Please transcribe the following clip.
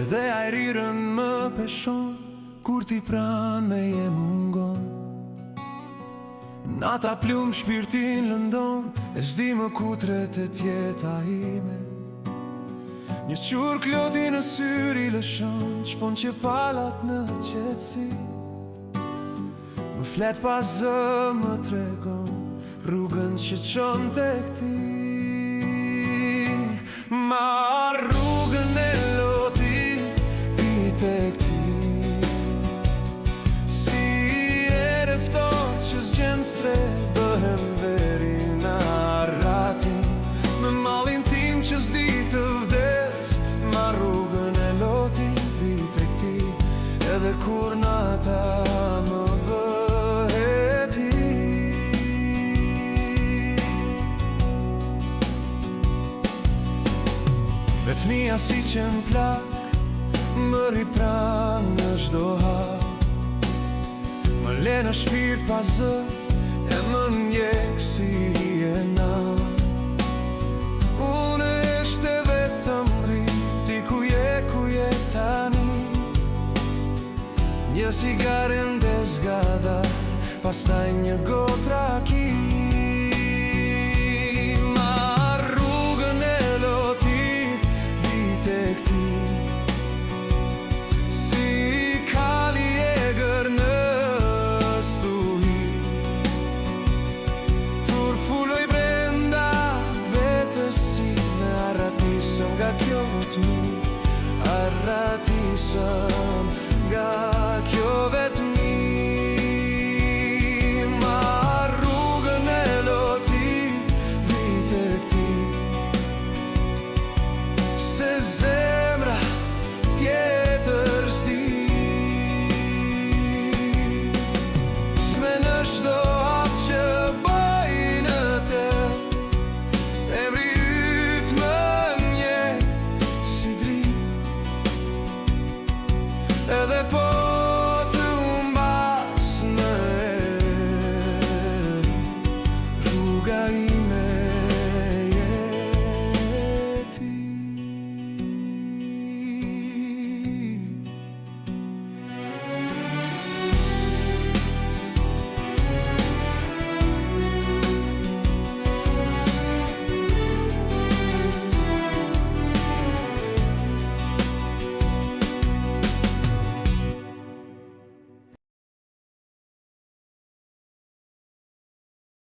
Edhe ajrirën më peshon kur ti pran me je mungon. Nata plum shpirtin lëndon, e s'di më kutret e tjeta ime. Një qur kloti në syri lëshon, shpon që palat në qetësi. Më flet pa zë më tregon, rrugën që qon të këti. Ma rrugën e lotit, vite këti. Si ere ftot që s'gjen stre, bëhem veri në arratin. Me malin tim që s'di të vdes, ma rrugën e lotit, vite këti. Edhe kur nata më bëhet hi. Vetmia si që m'plak, më ripran në çdo hap. Më le në shpirt pa zë, e më ndjek si e nat. Unë eshte vetëm riti, ku je tani. Një sigare ndes gada, pastaj një gotë raki. Ma rrugën e lotit, vite këti. Si kali egër në stuhi, tur fuloj brenda vetës si. Me arratisëm nga kjo të mi, arratisëm